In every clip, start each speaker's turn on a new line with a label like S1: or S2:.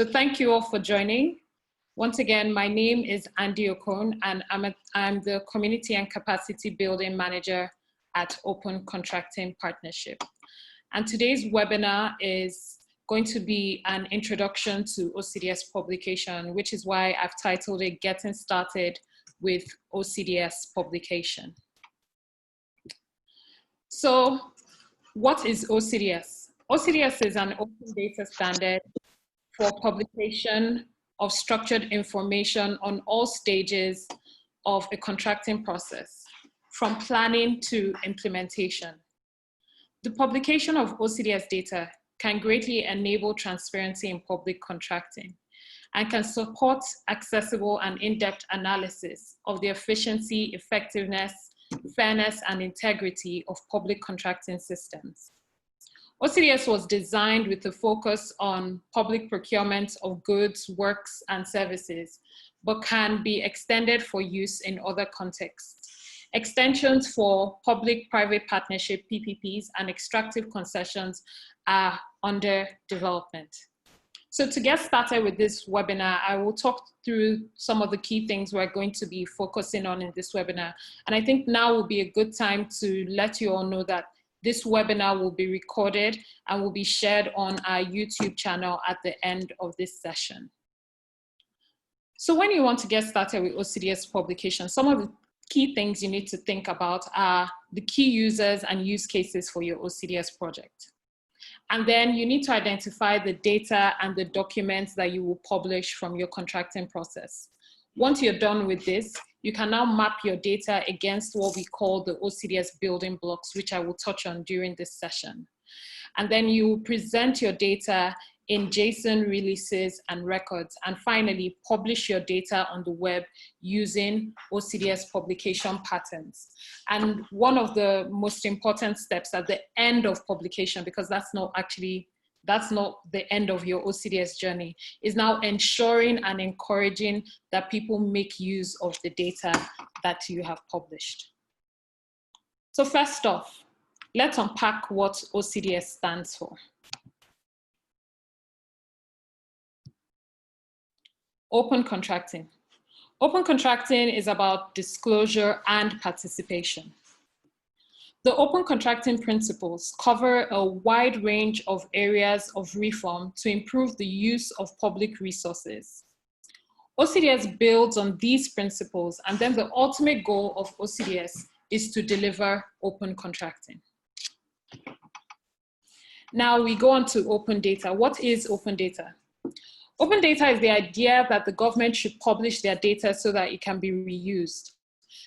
S1: So thank you all for joining. Once again, my name is Andy Okon, and I'm the Community and Capacity Building Manager at Open Contracting Partnership. And today's webinar is going to be an introduction to OCDS publication, which is why I've titled it Getting Started with OCDS Publication. So what is OCDS? OCDS is an open data standard for publication of structured information on all stages of a contracting process, from planning to implementation. The publication of OCDS data can greatly enable transparency in public contracting and can support accessible and in-depth analysis of the efficiency, effectiveness, fairness, and integrity of public contracting systems. OCDS was designed with a focus on public procurement of goods, works, and services, but can be extended for use in other contexts. Extensions for public-private partnership, PPPs, and extractive concessions are under development. So to get started with this webinar, I will talk through some of the key things we're going to be focusing on in this webinar. And I think now will be a good time to let you all know that this webinar will be recorded and will be shared on our YouTube channel at the end of this session. So when you want to get started with OCDS publication, some of the key things you need to think about are the key users and use cases for your OCDS project. And then you need to identify the data and the documents that you will publish from your contracting process. Once you're done with this, you can now map your data against what we call the OCDS building blocks, which I will touch on during this session. And then you present your data in JSON releases and records, and finally publish your data on the web using OCDS publication patterns. And one of the most important steps at the end of publication, because that's not the end of your OCDS journey, is now ensuring and encouraging that people make use of the data that you have published. So first off, let's unpack what OCDS stands for. Open contracting. Open contracting is about disclosure and participation. The open contracting principles cover a wide range of areas of reform to improve the use of public resources. OCDS builds on these principles, and then the ultimate goal of OCDS is to deliver open contracting. Now we go on to open data. What is open data? Open data is the idea that the government should publish their data so that it can be reused.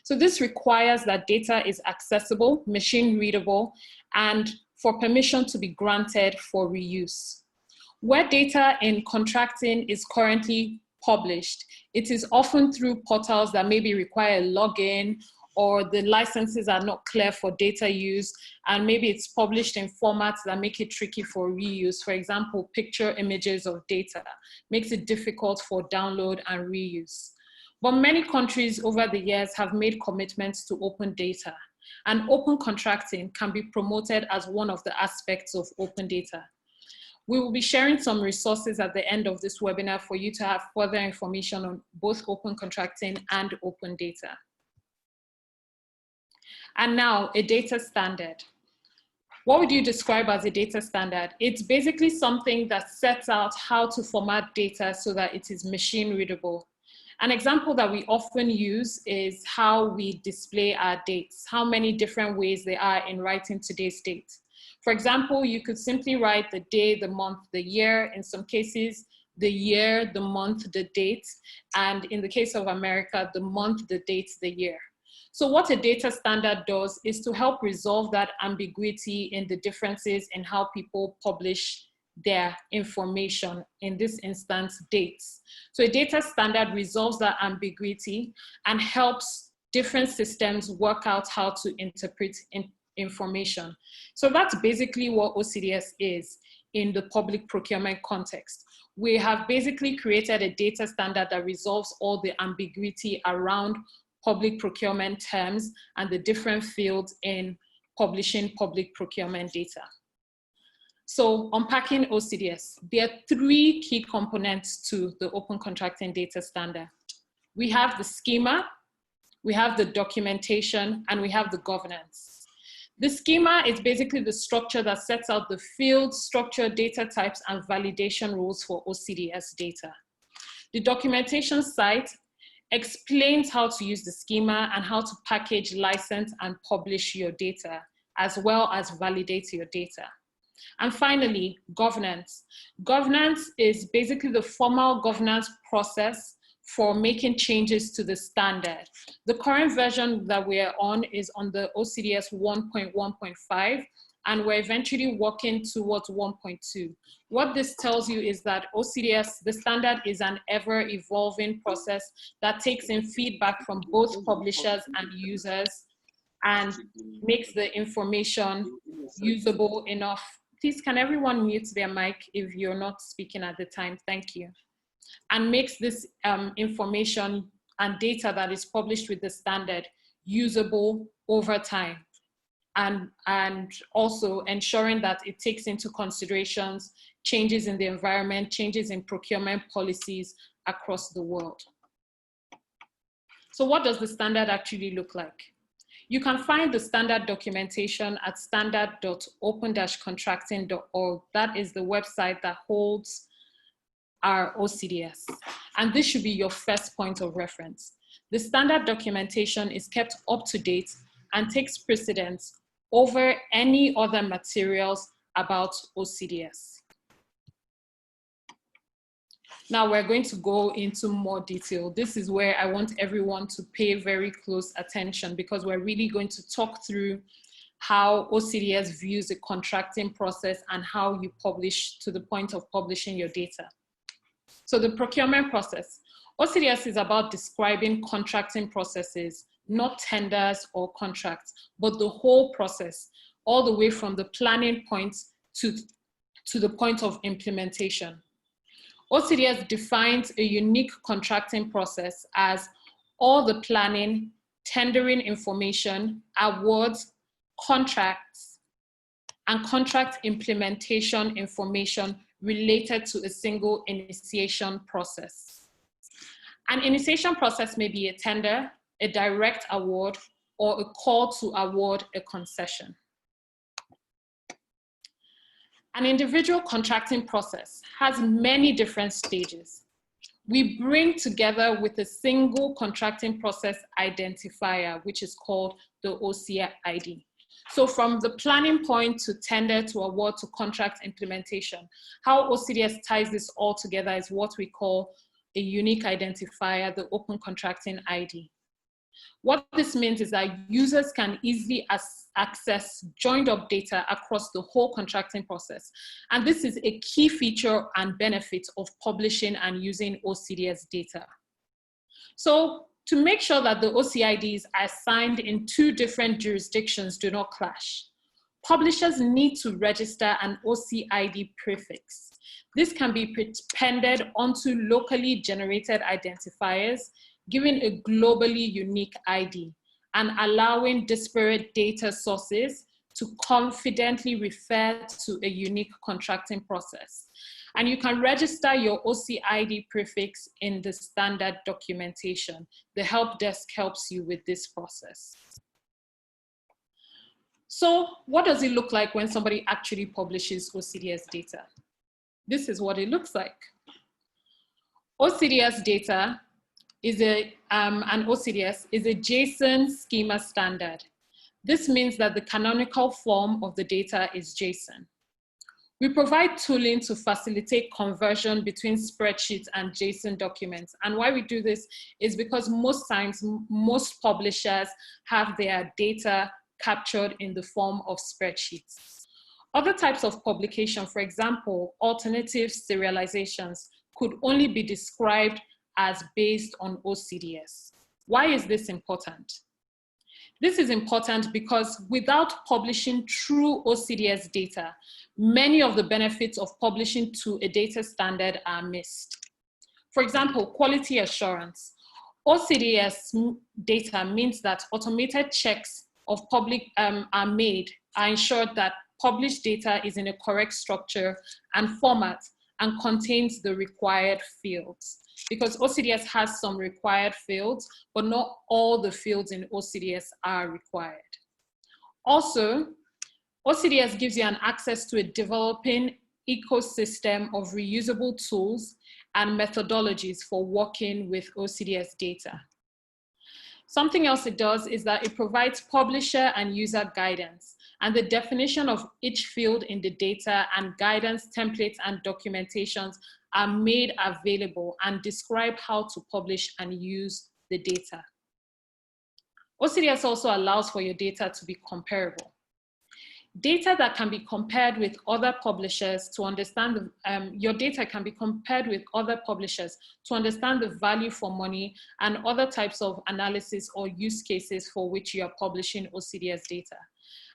S1: So this requires that data is accessible, machine readable, and for permission to be granted for reuse. Where data in contracting is currently published, it is often through portals that maybe require a login, or the licenses are not clear for data use, and maybe it's published in formats that make it tricky for reuse. For example, picture images of data makes it difficult for download and reuse. But many countries over the years have made commitments to open data, and open contracting can be promoted as one of the aspects of open data. We will be sharing some resources at the end of this webinar for you to have further information on both open contracting and open data. And now, a data standard. What would you describe as a data standard? It's basically something that sets out how to format data so that it is machine readable. An example that we often use is how we display our dates, how many different ways there are in writing today's date. For example, you could simply write the day, the month, the year, in some cases, the year, the month, the date, and in the case of America, the month, the date, the year. So what a data standard does is to help resolve that ambiguity in the differences in how people publish their information, in this instance, dates. So a data standard resolves that ambiguity and helps different systems work out how to interpret information. So that's basically what OCDS is in the public procurement context. We have basically created a data standard that resolves all the ambiguity around public procurement terms and the different fields in publishing public procurement data. So unpacking OCDS, there are three key components to the Open Contracting Data Standard. We have the schema, we have the documentation, and we have the governance. The schema is basically the structure that sets out the field, structure, data types, and validation rules for OCDS data. The documentation site explains how to use the schema and how to package, license, and publish your data, as well as validate your data. And finally, governance. Governance is basically the formal governance process for making changes to the standard. The current version that we are on is on the OCDS 1.1.5, and we're eventually working towards 1.2. What this tells you is that OCDS, the standard, is an ever-evolving process that takes in feedback from both publishers and users and makes the information usable enough. Please, can everyone mute their mic if you're not speaking at the time? Thank you. And makes this information and data that is published with the standard usable over time. And also ensuring that it takes into considerations changes in the environment, changes in procurement policies across the world. So what does the standard actually look like? You can find the standard documentation at standard.open-contracting.org. That is the website that holds our OCDS. And this should be your first point of reference. The standard documentation is kept up to date and takes precedence over any other materials about OCDS. Now we're going to go into more detail. This is where I want everyone to pay very close attention, because we're really going to talk through how OCDS views the contracting process and how you publish to the point of publishing your data. So the procurement process. OCDS is about describing contracting processes, not tenders or contracts, but the whole process, all the way from the planning point to the point of implementation. OCDS defines a unique contracting process as all the planning, tendering information, awards, contracts, and contract implementation information related to a single initiation process. An initiation process may be a tender, a direct award, or a call to award a concession. An individual contracting process has many different stages. We bring together with a single contracting process identifier, which is called the OCID. So from the planning point to tender to award to contract implementation, how OCDS ties this all together is what we call a unique identifier, the Open Contracting ID. What this means is that users can easily access joined up data across the whole contracting process. And this is a key feature and benefit of publishing and using OCDS data. So to make sure that the OCIDs assigned in two different jurisdictions do not clash, publishers need to register an OCID prefix. This can be appended onto locally generated identifiers, giving a globally unique ID and allowing disparate data sources to confidently refer to a unique contracting process. And you can register your OCID prefix in the standard documentation. The help desk helps you with this process. So what does it look like when somebody actually publishes OCDS data? This is what it looks like. OCDS data is an OCDS is a JSON schema standard. This means that the canonical form of the data is JSON. We provide tooling to facilitate conversion between spreadsheets and JSON documents. And why we do this is because most times, most publishers have their data captured in the form of spreadsheets. Other types of publication, for example, alternative serializations, could only be described as based on OCDS. Why is this important? This is important because without publishing true OCDS data, many of the benefits of publishing to a data standard are missed. For example, quality assurance. OCDS data means that automated checks of are ensured that published data is in a correct structure and format and contains the required fields. Because OCDS has some required fields, but not all the fields in OCDS are required. Also, OCDS gives you an access to a developing ecosystem of reusable tools and methodologies for working with OCDS data. Something else it does is that it provides publisher and user guidance, and the definition of each field in the data and guidance templates and documentations are made available and describe how to publish and use the data. OCDS also allows for your data to be comparable. Data that can be compared with other publishers to understand, your data can be compared with other publishers to understand the value for money and other types of analysis or use cases for which you are publishing OCDS data.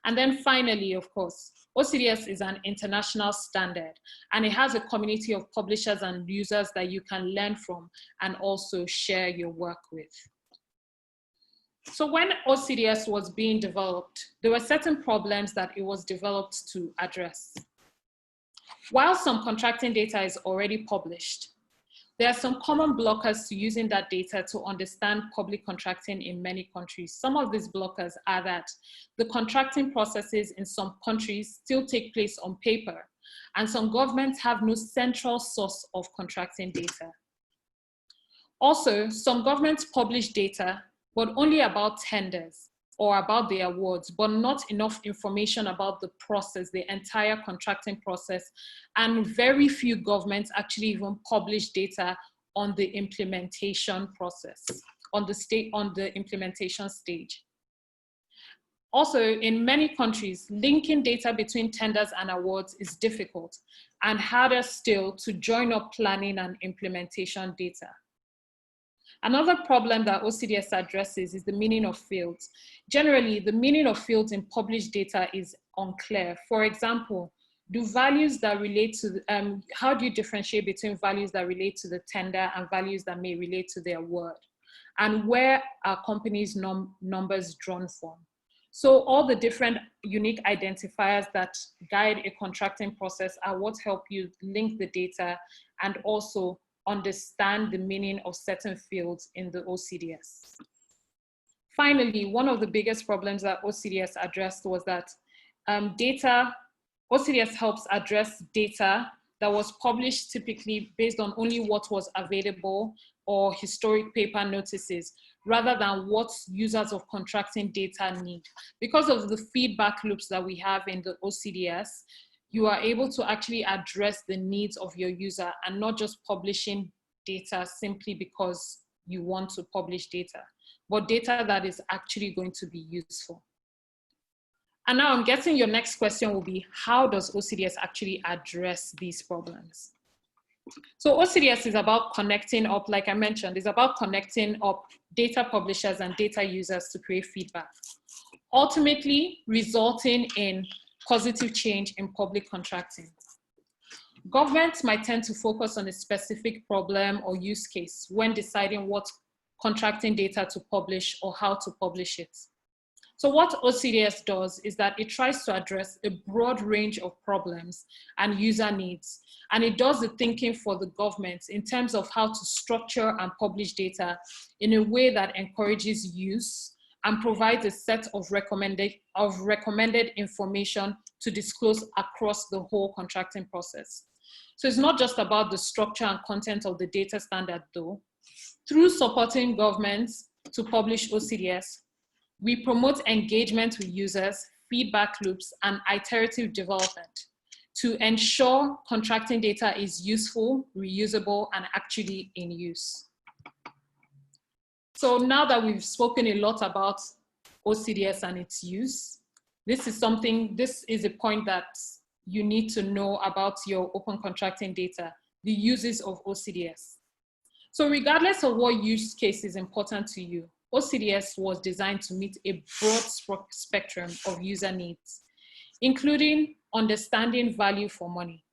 S1: And then finally, of course, OCDS is an international standard, and it has a community of publishers and users that you can learn from and also share your work with. So when OCDS was being developed, there were certain problems that it was developed to address. While some contracting data is already published, there are some common blockers to using that data to understand public contracting in many countries. Some of these blockers are that the contracting processes in some countries still take place on paper, and some governments have no central source of contracting data. Also, some governments publish data but only about tenders or about the awards, but not enough information about the process, the entire contracting process. And very few governments actually even publish data on the implementation process, on the implementation stage. Also, in many countries, linking data between tenders and awards is difficult, and harder still to join up planning and implementation data. Another problem that OCDS addresses is the meaning of fields. Generally, the meaning of fields in published data is unclear. For example, do values that relate to, how do you differentiate between values that relate to the tender and values that may relate to the award? And where are companies' numbers drawn from? So all the different unique identifiers that guide a contracting process are what help you link the data and also understand the meaning of certain fields in the OCDS. Finally, one of the biggest problems that OCDS addressed was that OCDS helps address data that was published typically based on only what was available or historic paper notices, rather than what users of contracting data need. Because of the feedback loops that we have in the OCDS, you are able to actually address the needs of your user and not just publishing data simply because you want to publish data, but data that is actually going to be useful. And now I'm guessing your next question will be, how does OCDS actually address these problems? So OCDS is about connecting up, like I mentioned, it's about connecting up data publishers and data users to create feedback, ultimately resulting in positive change in public contracting. Governments might tend to focus on a specific problem or use case when deciding what contracting data to publish or how to publish it. So what OCDS does is that it tries to address a broad range of problems and user needs, and it does the thinking for the government in terms of how to structure and publish data in a way that encourages use and provides a set of recommended information to disclose across the whole contracting process. So it's not just about the structure and content of the data standard though. Through supporting governments to publish OCDS, we promote engagement with users, feedback loops, and iterative development to ensure contracting data is useful, reusable, and actually in use. So now that we've spoken a lot about OCDS and its use, this is a point that you need to know about your open contracting data, the uses of OCDS. So regardless of what use case is important to you, OCDS was designed to meet a broad spectrum of user needs, including understanding value for money.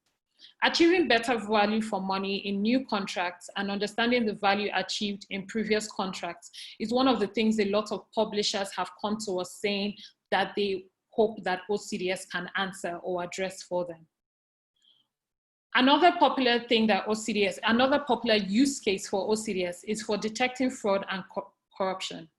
S1: Achieving better value for money in new contracts and understanding the value achieved in previous contracts is one of the things a lot of publishers have come to us saying that they hope that OCDS can answer or address for them. Another popular use case for OCDS is for detecting fraud and corruption.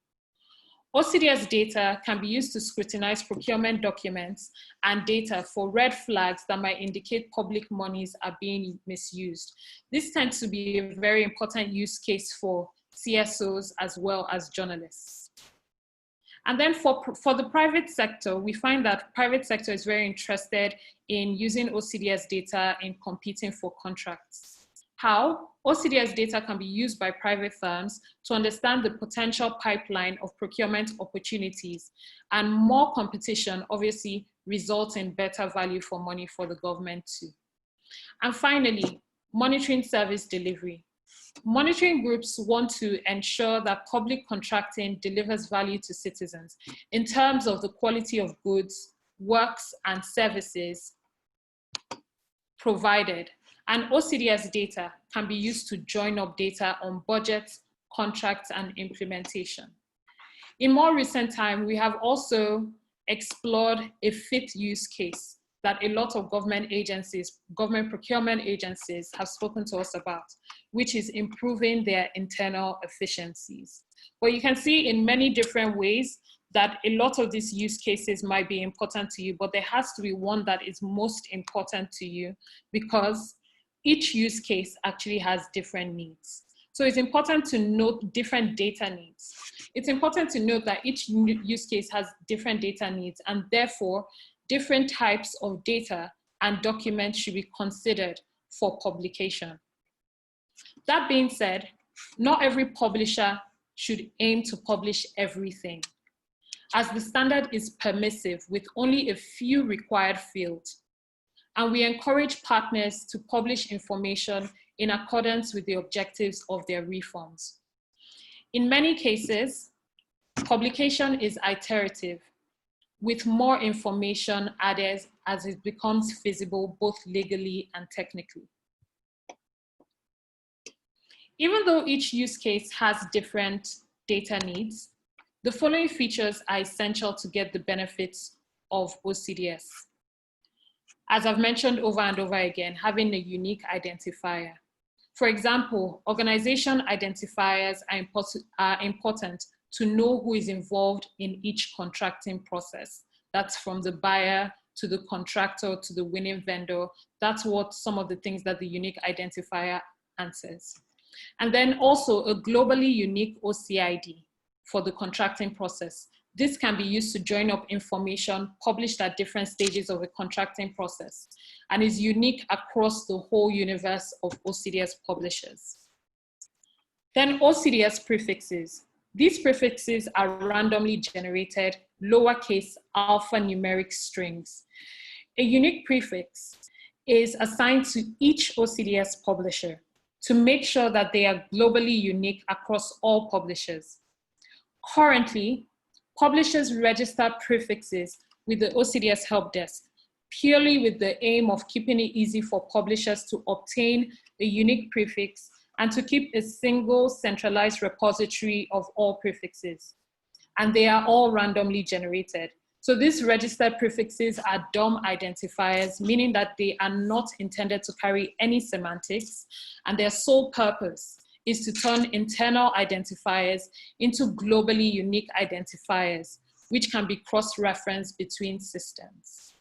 S1: OCDS data can be used to scrutinize procurement documents and data for red flags that might indicate public monies are being misused. This tends to be a very important use case for CSOs as well as journalists. And then for the private sector, we find that private sector is very interested in using OCDS data in competing for contracts. How? OCDS data can be used by private firms to understand the potential pipeline of procurement opportunities, and more competition obviously results in better value for money for the government too. And finally, monitoring service delivery. Monitoring groups want to ensure that public contracting delivers value to citizens in terms of the quality of goods, works, and services provided. And OCDS data can be used to join up data on budgets, contracts, and implementation. In more recent time, we have also explored a fifth use case that a lot of government agencies, government procurement agencies have spoken to us about, which is improving their internal efficiencies. But you can see in many different ways that a lot of these use cases might be important to you, but there has to be one that is most important to you because each use case actually has different needs. So it's important to note different data needs. It's important to note that each use case has different data needs, and therefore different types of data and documents should be considered for publication. That being said, not every publisher should aim to publish everything, as the standard is permissive with only a few required fields. And we encourage partners to publish information in accordance with the objectives of their reforms. In many cases, publication is iterative, with more information added as it becomes feasible both legally and technically. Even though each use case has different data needs, the following features are essential to get the benefits of OCDS. As I've mentioned over and over again, having a unique identifier. For example, organization identifiers are important to know who is involved in each contracting process. That's from the buyer to the contractor to the winning vendor. That's what some of the things that the unique identifier answers. And then also a globally unique OCID for the contracting process. This can be used to join up information published at different stages of a contracting process and is unique across the whole universe of OCDS publishers. Then OCDS prefixes. These prefixes are randomly generated lowercase alphanumeric strings. A unique prefix is assigned to each OCDS publisher to make sure that they are globally unique across all publishers. Currently, publishers register prefixes with the OCDS Help Desk purely with the aim of keeping it easy for publishers to obtain a unique prefix and to keep a single centralized repository of all prefixes. And they are all randomly generated. So these registered prefixes are DOM identifiers, meaning that they are not intended to carry any semantics, and their sole purpose is to turn internal identifiers into globally unique identifiers, which can be cross-referenced between systems.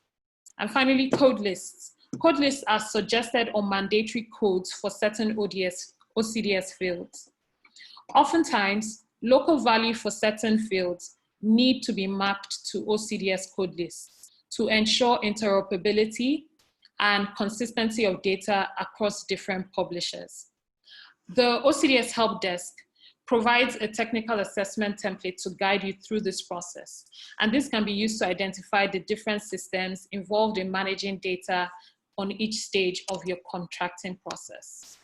S1: And finally, code lists. Code lists are suggested or mandatory codes for certain OCDS fields. Oftentimes, local value for certain fields need to be mapped to OCDS code lists to ensure interoperability and consistency of data across different publishers. The OCDS Help Desk provides a technical assessment template to guide you through this process. And this can be used to identify the different systems involved in managing data on each stage of your contracting process.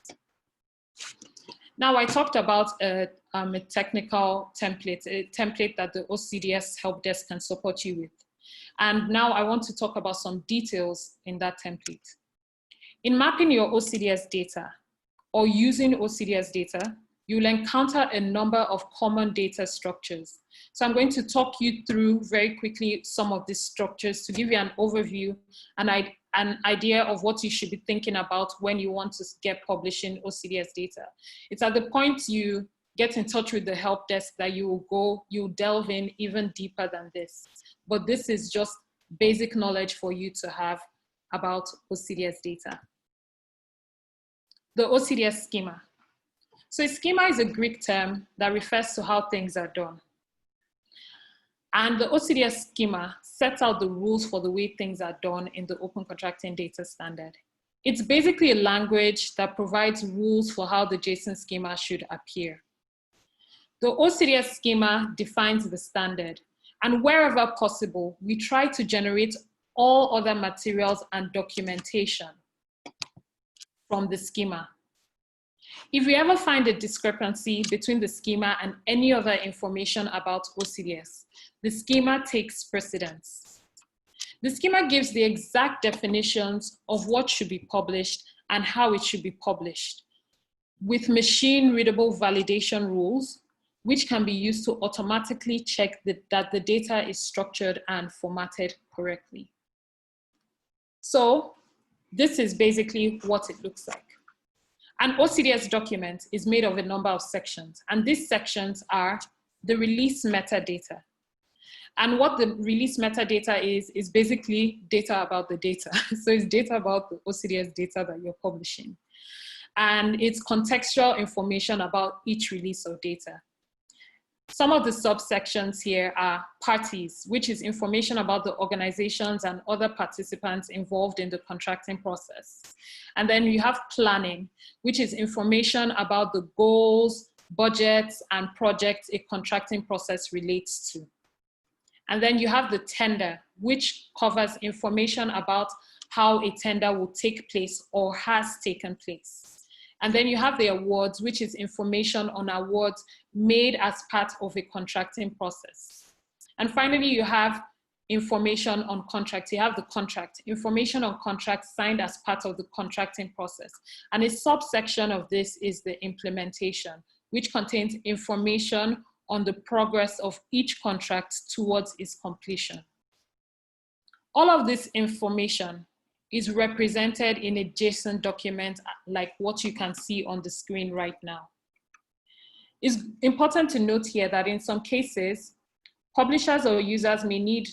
S1: Now, I talked about a technical template, a template that the OCDS Help Desk can support you with. And now I want to talk about some details in that template. In mapping your OCDS data or using OCDS data, you'll encounter a number of common data structures. So I'm going to talk you through very quickly some of these structures to give you an overview and an idea of what you should be thinking about when you want to get publishing OCDS data. It's at the point you get in touch with the help desk that you'll delve in even deeper than this. But this is just basic knowledge for you to have about OCDS data. The OCDS schema. So a schema is a Greek term that refers to how things are done. And the OCDS schema sets out the rules for the way things are done in the Open Contracting Data Standard. It's basically a language that provides rules for how the JSON schema should appear. The OCDS schema defines the standard, and wherever possible, we try to generate all other materials and documentation from the schema. If we ever find a discrepancy between the schema and any other information about OCDS, the schema takes precedence. The schema gives the exact definitions of what should be published and how it should be published, with machine-readable validation rules, which can be used to automatically check that the data is structured and formatted correctly. So this is basically what it looks like. An OCDS document is made of a number of sections, and these sections are the release metadata. And what the release metadata is basically data about the data. So it's data about the OCDS data that you're publishing. And it's contextual information about each release of data. Some of the subsections here are parties, which is information about the organizations and other participants involved in the contracting process. And then you have planning, which is information about the goals, budgets, and projects a contracting process relates to. And then you have the tender, which covers information about how a tender will take place or has taken place. And then you have the awards, which is information on awards made as part of a contracting process. And finally, you have information on contracts. You have the contract, information on contracts signed as part of the contracting process. And a subsection of this is the implementation, which contains information on the progress of each contract towards its completion. All of this information is represented in a JSON document like what you can see on the screen right now. It's important to note here that in some cases, publishers or users may need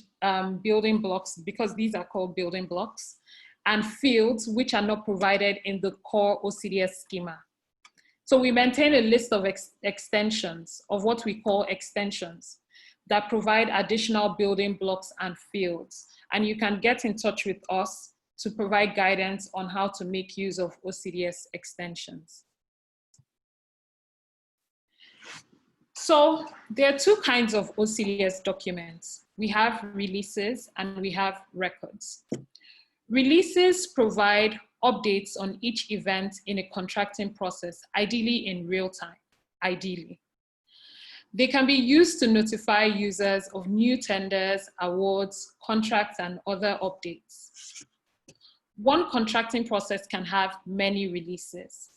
S1: building blocks, because these are called building blocks, and fields which are not provided in the core OCDS schema. So we maintain a list of extensions, of what we call extensions, that provide additional building blocks and fields. And you can get in touch with us to provide guidance on how to make use of OCDS extensions. So there are two kinds of OCDS documents. We have releases and we have records. Releases provide updates on each event in a contracting process, ideally in real time, ideally. They can be used to notify users of new tenders, awards, contracts, and other updates. One contracting process can have many releases.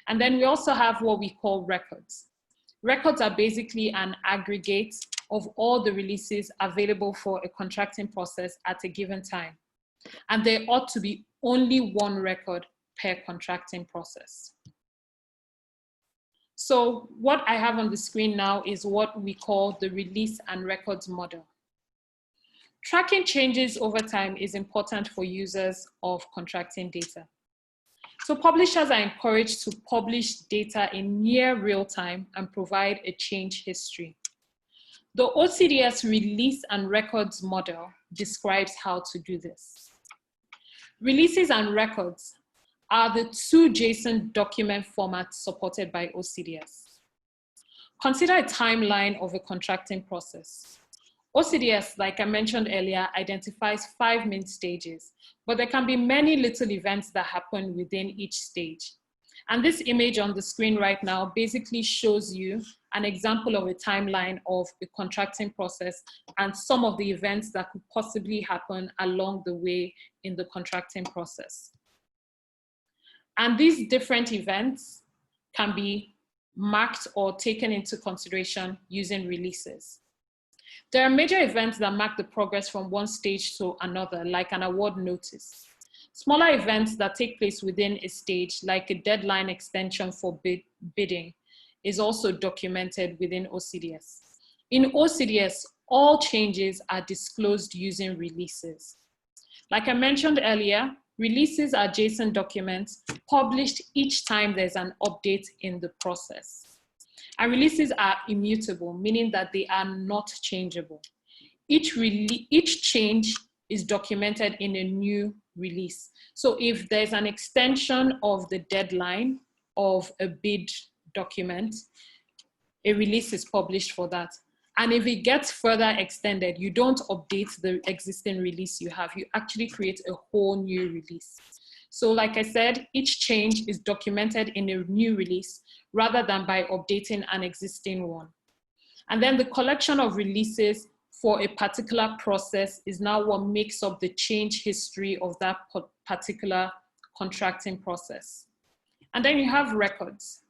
S1: And then we also have what we call records. Records are basically an aggregate of all the releases available for a contracting process at a given time. And there ought to be only one record per contracting process. So what I have on the screen now is what we call the release and records model. Tracking changes over time is important for users of contracting data. So publishers are encouraged to publish data in near real time and provide a change history. The OCDS release and records model describes how to do this. Releases and records are the two JSON document formats supported by OCDS. Consider a timeline of a contracting process. OCDS, like I mentioned earlier, identifies 5 main stages, but there can be many little events that happen within each stage. And this image on the screen right now basically shows you an example of a timeline of a contracting process and some of the events that could possibly happen along the way in the contracting process. And these different events can be marked or taken into consideration using releases. There are major events that mark the progress from one stage to another, like an award notice. Smaller events that take place within a stage, like a deadline extension for bidding, is also documented within OCDS. In OCDS, all changes are disclosed using releases. Like I mentioned earlier, releases are JSON documents published each time there's an update in the process. And releases are immutable, meaning that they are not changeable. Each change is documented in a new release. So if there's an extension of the deadline of a bid document, a release is published for that. And if it gets further extended, you don't update the existing release you have. You actually create a whole new release. So like I said, each change is documented in a new release rather than by updating an existing one. And then the collection of releases for a particular process is now what makes up the change history of that particular contracting process. And then you have records.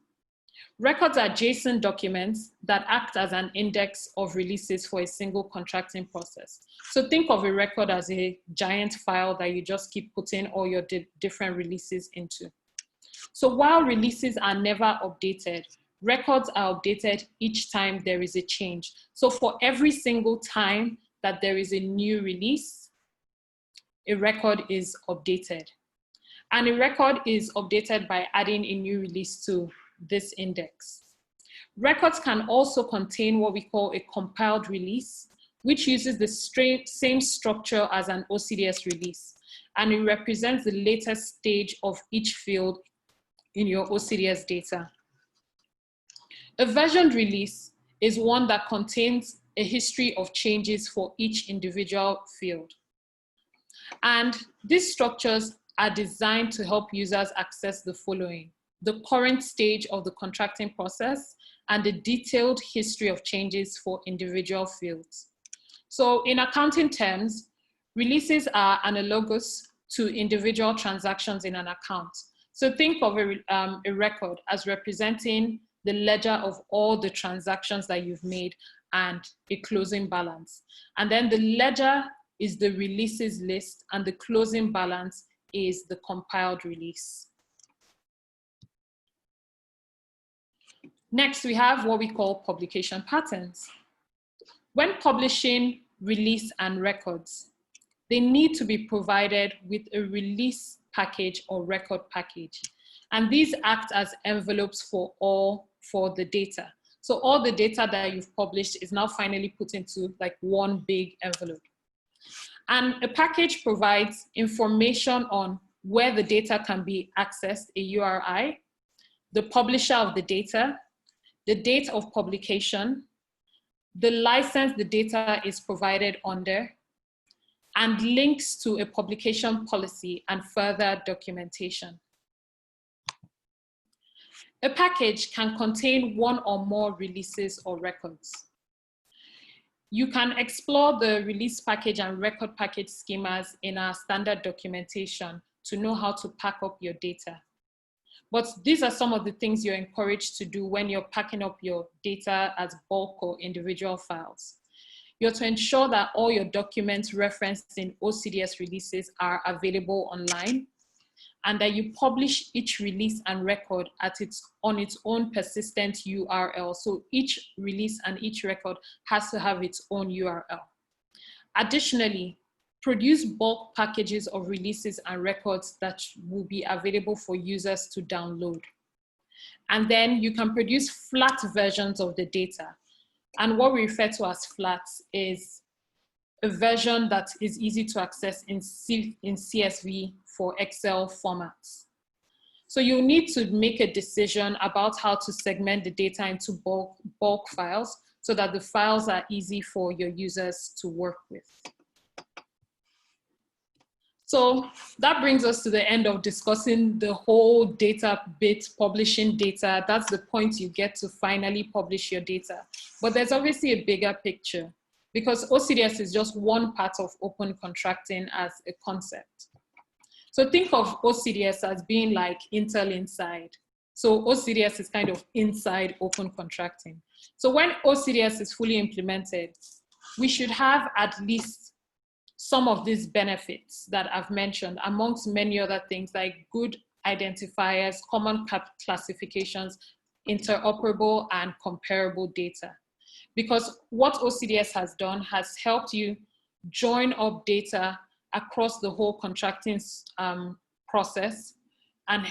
S1: Records are JSON documents that act as an index of releases for a single contracting process. So think of a record as a giant file that you just keep putting all your different releases into. So while releases are never updated, records are updated each time there is a change. So for every single time that there is a new release, a record is updated. And a record is updated by adding a new release to this index. Records can also contain what we call a compiled release, which uses the same structure as an OCDS release, and it represents the latest stage of each field in your OCDS data. A versioned release is one that contains a history of changes for each individual field. And these structures are designed to help users access the following: the current stage of the contracting process and the detailed history of changes for individual fields. So in accounting terms, releases are analogous to individual transactions in an account. So think of a record as representing the ledger of all the transactions that you've made and a closing balance. And then the ledger is the releases list and the closing balance is the compiled release. Next, we have what we call publication patterns. When publishing release and records, they need to be provided with a release package or record package. And these act as envelopes for the data. So all the data that you've published is now finally put into like one big envelope. And a package provides information on where the data can be accessed, a URI, the publisher of the data, the date of publication, the license the data is provided under, and links to a publication policy and further documentation. A package can contain one or more releases or records. You can explore the release package and record package schemas in our standard documentation to know how to pack up your data. But these are some of the things you're encouraged to do when you're packing up your data as bulk or individual files. You're to ensure that all your documents referenced in OCDS releases are available online, and that you publish each release and record on its own persistent URL. So each release and each record has to have its own URL. Additionally, produce bulk packages of releases and records that will be available for users to download. And then you can produce flat versions of the data. And what we refer to as flats is a version that is easy to access in CSV for Excel formats. So you need to make a decision about how to segment the data into bulk files so that the files are easy for your users to work with. So that brings us to the end of discussing the whole data bit, publishing data. That's the point you get to finally publish your data. But there's obviously a bigger picture because OCDS is just one part of open contracting as a concept. So think of OCDS as being like Intel Inside. So OCDS is kind of inside open contracting. So when OCDS is fully implemented, we should have at least some of these benefits that I've mentioned, amongst many other things like good identifiers, common classifications, interoperable and comparable data. Because what OCDS has done has helped you join up data across the whole contracting process and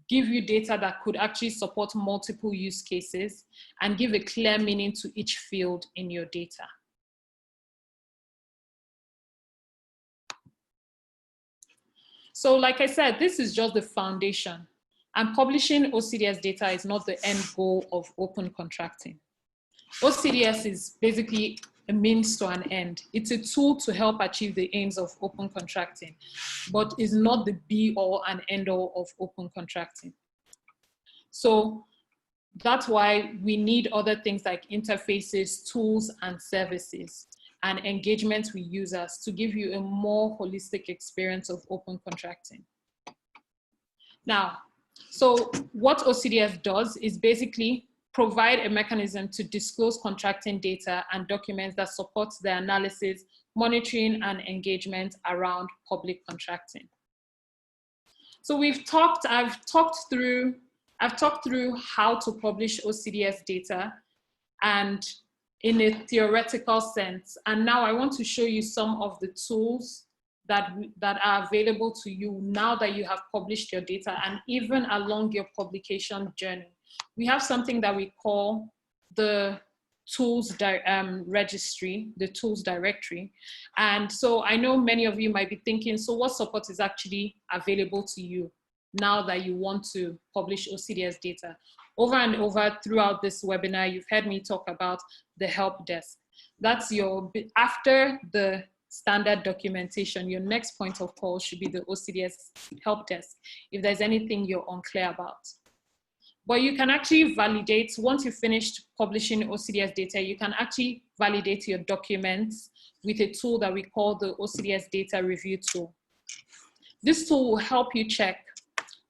S1: give you data that could actually support multiple use cases and give a clear meaning to each field in your data. So like I said, this is just the foundation, and publishing OCDS data is not the end goal of open contracting. OCDS is basically a means to an end. It's a tool to help achieve the aims of open contracting, but is not the be all and end all of open contracting. So that's why we need other things like interfaces, tools, and services, and engagement with users to give you a more holistic experience of open contracting. Now, so what OCDS does is basically provide a mechanism to disclose contracting data and documents that supports the analysis, monitoring, and engagement around public contracting. So I've talked through how to publish OCDS data and in a theoretical sense. And now I want to show you some of the tools that are available to you now that you have published your data and even along your publication journey. We have something that we call the tools registry, the tools directory. And so I know many of you might be thinking, so what support is actually available to you now that you want to publish OCDS data? Over and over throughout this webinar, you've heard me talk about the help desk. That's after the standard documentation, your next point of call should be the OCDS help desk if there's anything you're unclear about. But you can actually validate, once you've finished publishing OCDS data, you can actually validate your documents with a tool that we call the OCDS data review tool. This tool will help you check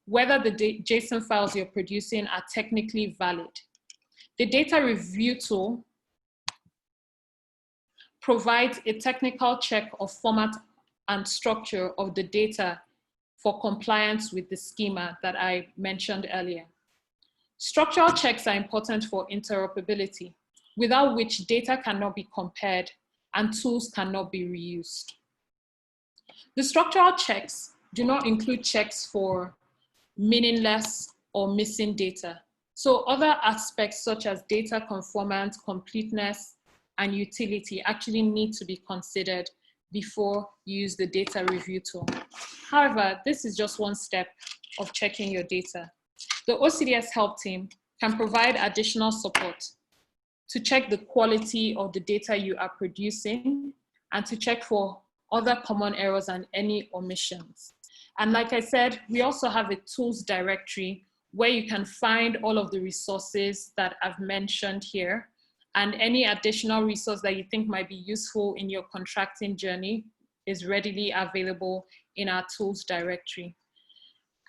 S1: whether the JSON files you're producing are technically valid. The data review tool provides a technical check of format and structure of the data for compliance with the schema that I mentioned earlier. Structural checks are important for interoperability, without which data cannot be compared and tools cannot be reused. The structural checks do not include checks for meaningless or missing data. So other aspects such as data conformance, completeness, and utility actually need to be considered before you use the data review tool. However, this is just one step of checking your data. The OCDS help team can provide additional support to check the quality of the data you are producing and to check for other common errors and any omissions. And like I said, we also have a tools directory where you can find all of the resources that I've mentioned here, and any additional resource that you think might be useful in your contracting journey is readily available in our tools directory.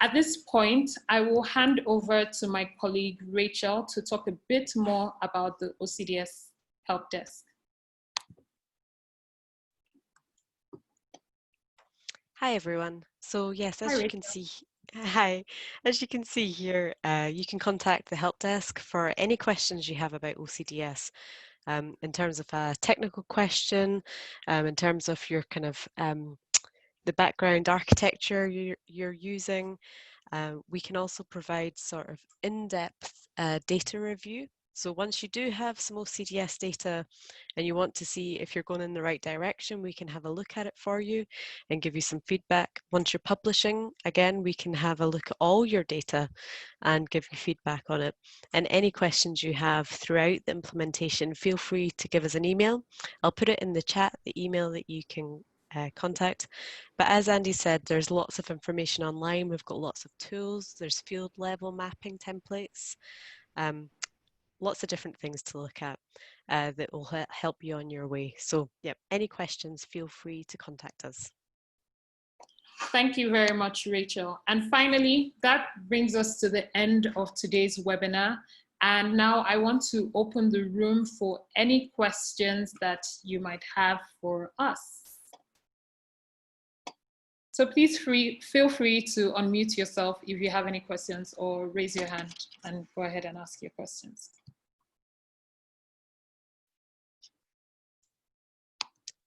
S1: At this point, I will hand over to my colleague, Rachel, to talk a bit more about the OCDS help desk.
S2: Hi, everyone. So yes, as you can see, hi, as you can see here, you can contact the help desk for any questions you have about OCDS. In terms of a technical question, in terms of your kind of the background architecture you're using. We can also provide sort of in-depth data review. So once you do have some OCDS data and you want to see if you're going in the right direction, we can have a look at it for you and give you some feedback. Once you're publishing, again, we can have a look at all your data and give you feedback on it. And any questions you have throughout the implementation, feel free to give us an email. I'll put it in the chat, the email that you can contact. But as Andy said, there's lots of information online. We've got lots of tools. There's field level mapping templates. Lots of different things to look at that will help you on your way. So yeah, any questions, feel free to contact us.
S1: Thank you very much, Rachel. And finally, that brings us to the end of today's webinar. And now I want to open the room for any questions that you might have for us. So please feel free to unmute yourself if you have any questions, or raise your hand and go ahead and ask your questions.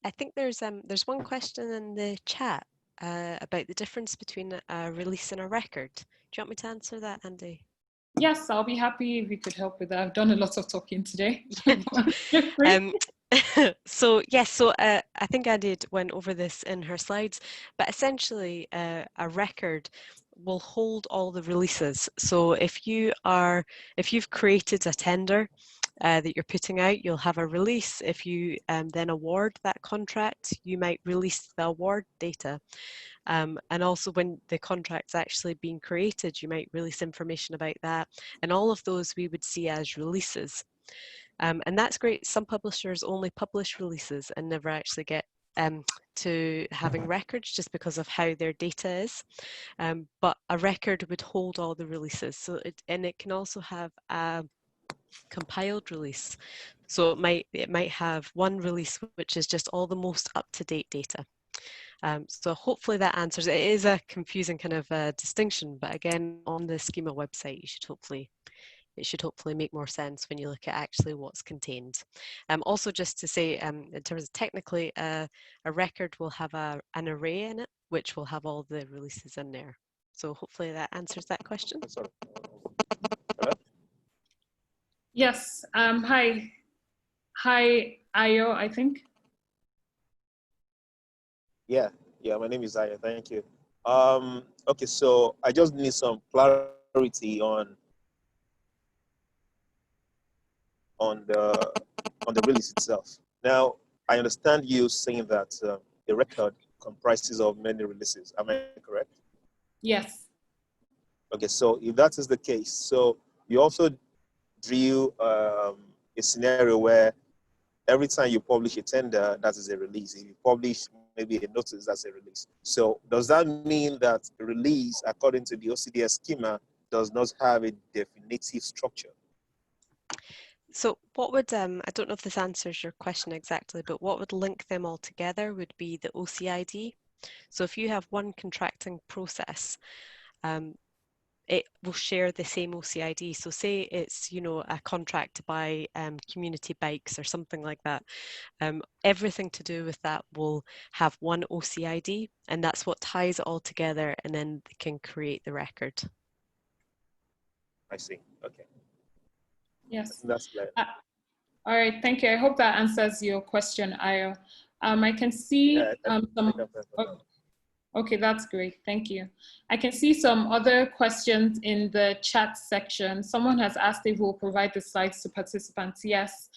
S2: I think there's one question in the chat about the difference between a release and a record. Do you want me to answer that, Andy?
S1: Yes, I'll be happy if you could help with that. I've done a lot of talking today.
S2: So yes, so I think Andy went over this in her slides, but essentially a record will hold all the releases. So if you've created a tender that you're putting out, you'll have a release. If you then award that contract, you might release the award data. And also when the contract's actually being created, you might release information about that. And all of those we would see as releases. And that's great. Some publishers only publish releases and never actually get to having records just because of how their data is. But a record would hold all the releases. So it can also have a compiled release. So it might have one release which is just all the most up-to-date data. So hopefully that answers it. It is a confusing kind of distinction, but again, on the Schema website, it should hopefully make more sense when you look at actually what's contained. Also, just to say, in terms of technically, a record will have an array in it, which will have all the releases in there. So hopefully that answers that question.
S1: Yes. Hi, Ayo, I think.
S3: Yeah, my name is Aya. Thank you. Okay, so I just need some clarity on the release itself. Now, I understand you saying that the record comprises of many releases. Am I correct?
S1: Yes.
S3: Okay, so if that is the case, so you also drew a scenario where every time you publish a tender, that is a release. If you publish maybe a notice, that's a release. So does that mean that a release, according to the OCDS schema, does not have a definitive structure?
S2: So what would, I don't know if this answers your question exactly, but what would link them all together would be the OCID. So if you have one contracting process, it will share the same OCID. So say it's, a contract to buy community bikes or something like that. Everything to do with that will have one OCID, and that's what ties it all together, and then they can create the record.
S3: I see. Okay.
S1: Yes.
S3: That's clear.
S1: All right. Thank you. I hope that answers your question, Ayo. I can see Okay, that's great. Thank you. I can see some other questions in the chat section. Someone has asked if we'll provide the slides to participants. Yes,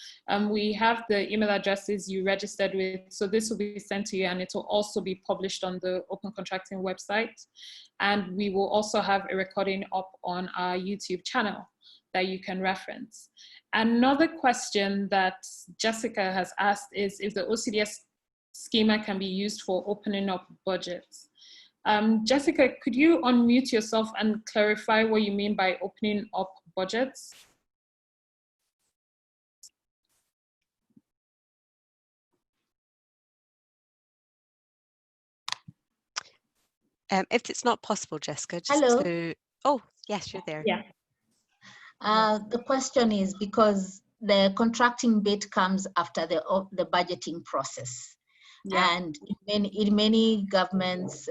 S1: we have the email addresses you registered with. So this will be sent to you, and it will also be published on the Open Contracting website. And we will also have a recording up on our YouTube channel that you can reference. Another question that Jessica has asked is if the OCDS schema can be used for opening up budgets. Jessica, could you unmute yourself and clarify what you mean by opening up budgets?
S2: If it's not possible, Jessica, just
S4: Hello.
S2: to... Oh, yes, you're there.
S4: Yeah. The question is because the contracting bit comes after the budgeting process. Yeah. And in many governments,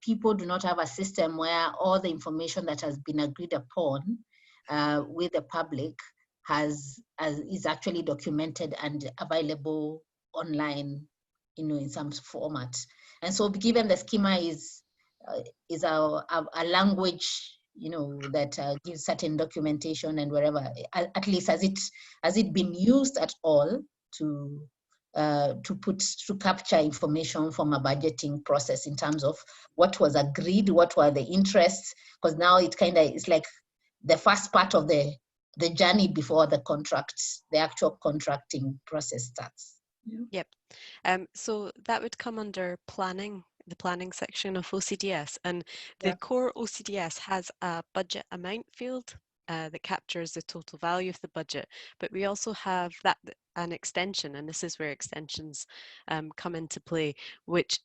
S4: people do not have a system where all the information that has been agreed upon with the public is actually documented and available online, in some format. And so, given the schema is a language, that gives certain documentation and wherever, at least has it been used at all to capture information from a budgeting process in terms of what was agreed, what were the interests, because now it's like the first part of the journey before the actual contracting process starts.
S2: Yep. So that would come under planning the planning section of OCDS, and the
S1: Yeah.
S2: core OCDS has a budget amount field that captures the total value of the budget, but we also have an extension, and this is where extensions come into play, which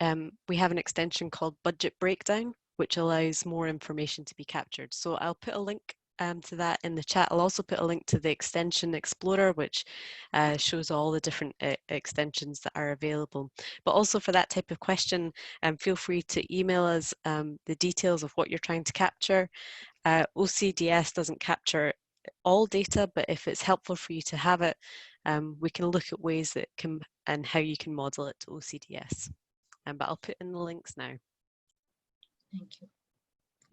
S2: we have an extension called budget breakdown, which allows more information to be captured. So I'll put a link to that in the chat. I'll also put a link to the extension explorer, which shows all the different extensions that are available. But also for that type of question, feel free to email us the details of what you're trying to capture. OCDS doesn't capture all data, but if it's helpful for you to have it, we can look at ways that can and how you can model it to OCDS. But I'll put in the links now.
S4: Thank you.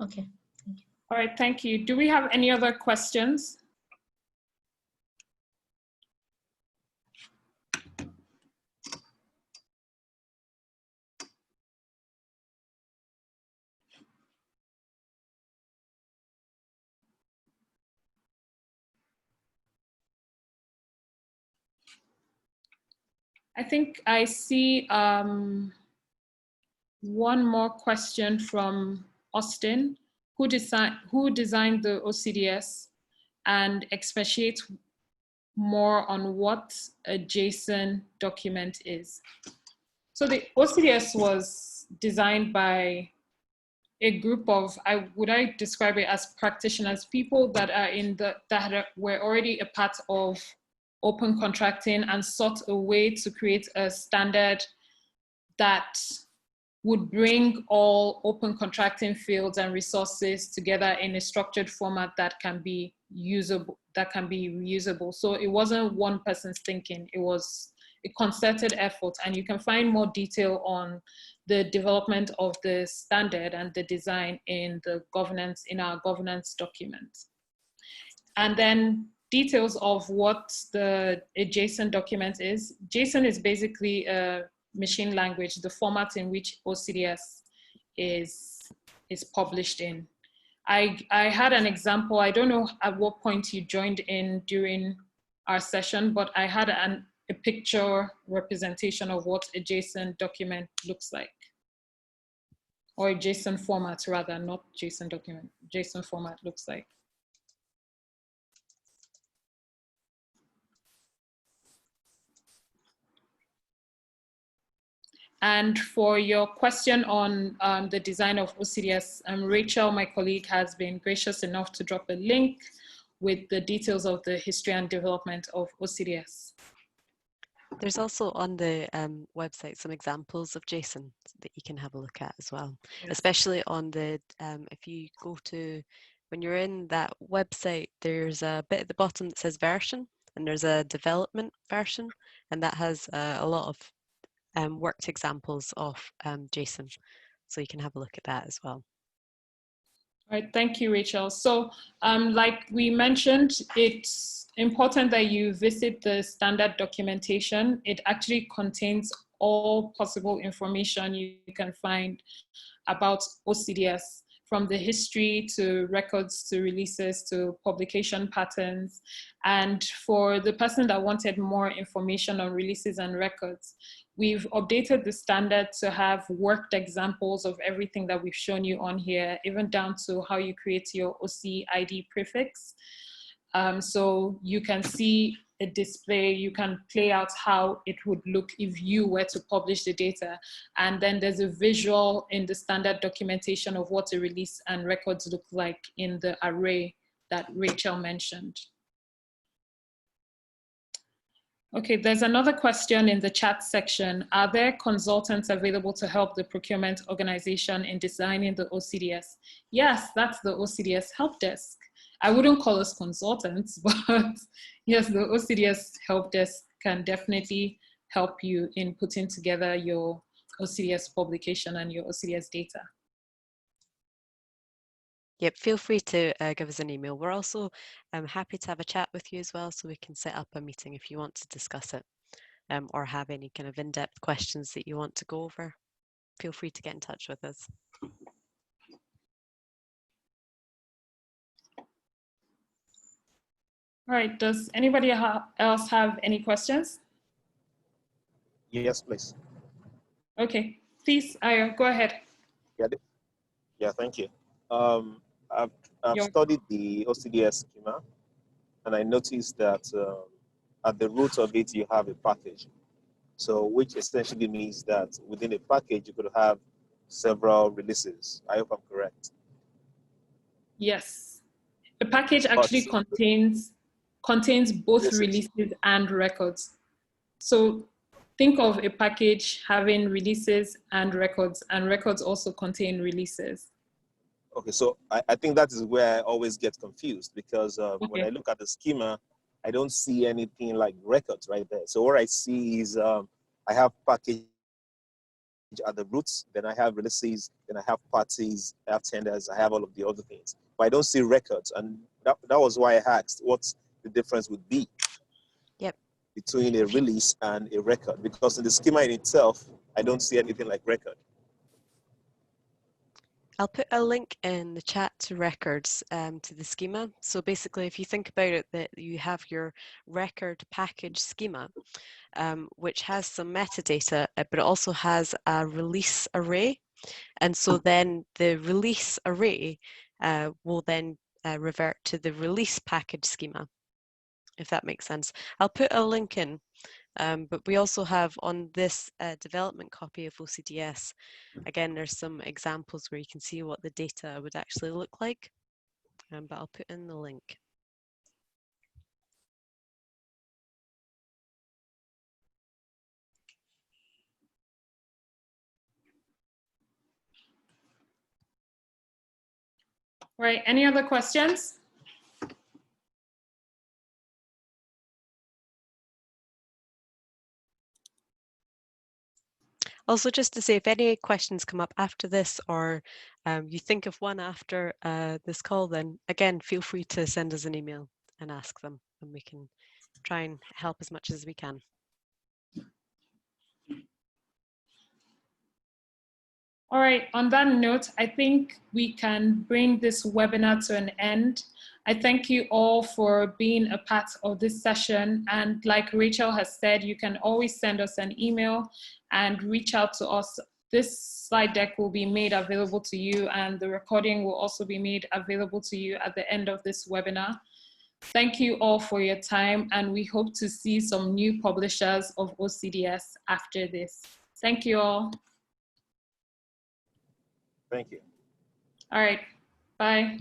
S4: Okay. Thank you.
S1: All right, thank you. Do we have any other questions? I think I see one more question from Austin, who designed the OCDS, and expatiate more on what a JSON document is. So the OCDS was designed by a group of, would I describe it as practitioners, people that are were already a part of open contracting and sought a way to create a standard that would bring all open contracting fields and resources together in a structured format that can be usable, that can be reusable. So it wasn't one person's thinking, it was a concerted effort, and you can find more detail on the development of the standard and the design in the governance, in our governance document. And then details of what a JSON document is. JSON is basically a machine language, the format in which OCDS is published in. I had an example, I don't know at what point you joined in during our session, but I had a picture representation of what a JSON document looks like. Or a JSON format rather, not JSON document, JSON format looks like. And for your question on the design of OCDS, Rachel, my colleague, has been gracious enough to drop a link with the details of the history and development of OCDS.
S2: There's also on the website some examples of JSON that you can have a look at as well, yes. Especially on the, if you go to, when you're in that website, there's a bit at the bottom that says version, and there's a development version, and that has a lot of worked examples of JSON. So you can have a look at that as well.
S1: All right, thank you, Rachel. So like we mentioned, it's important that you visit the standard documentation. It actually contains all possible information you can find about OCDS, from the history to records to releases to publication patterns. And for the person that wanted more information on releases and records, we've updated the standard to have worked examples of everything that we've shown you on here, even down to how you create your OCID prefix. So you can see a display, you can play out how it would look if you were to publish the data. And then there's a visual in the standard documentation of what a release and records look like in the array that Rachel mentioned. Okay, there's another question in the chat section. Are there consultants available to help the procurement organization in designing the OCDS? Yes, that's the OCDS help desk. I wouldn't call us consultants, but yes, the OCDS help desk can definitely help you in putting together your OCDS publication and your OCDS data.
S2: Yep, feel free to give us an email. We're also happy to have a chat with you as well, so we can set up a meeting if you want to discuss it or have any kind of in-depth questions that you want to go over. Feel free to get in touch with us.
S1: All right, does anybody else have any questions?
S3: Yes, please.
S1: Okay, Please, Ayo, go ahead.
S3: Yeah, thank you. I've studied the OCDS schema, and I noticed that at the root of it, you have a package. So, which essentially means that within a package, you could have several releases. I hope I'm correct.
S1: Yes. A package actually contains both releases and records. So think of a package having releases and records also contain releases.
S3: Okay, so I think that is where I always get confused, because
S1: Okay.
S3: when I look at the schema, I don't see anything like records right there. So what I see is I have package at the roots, then I have releases, then I have parties, I have tenders, I have all of the other things. But I don't see records, and that was why I asked what the difference would be between a release and a record, because in the schema in itself, I don't see anything like record.
S2: I'll put a link in the chat to records to the schema. So basically, if you think about it, that you have your record package schema, which has some metadata, but it also has a release array. And so then the release array will then revert to the release package schema, if that makes sense. I'll put a link in, but we also have on this development copy of OCDS, again, there's some examples where you can see what the data would actually look like, but I'll put in the link.
S1: Right, any other questions?
S2: Also, just to say, if any questions come up after this, or you think of one after this call, then again, feel free to send us an email and ask them, and we can try and help as much as we can.
S1: All right, on that note, I think we can bring this webinar to an end. I thank you all for being a part of this session. And like Rachel has said, you can always send us an email and reach out to us. This slide deck will be made available to you, and the recording will also be made available to you at the end of this webinar. Thank you all for your time, and we hope to see some new publishers of OCDS after this. Thank you all.
S3: Thank you.
S1: All right, bye.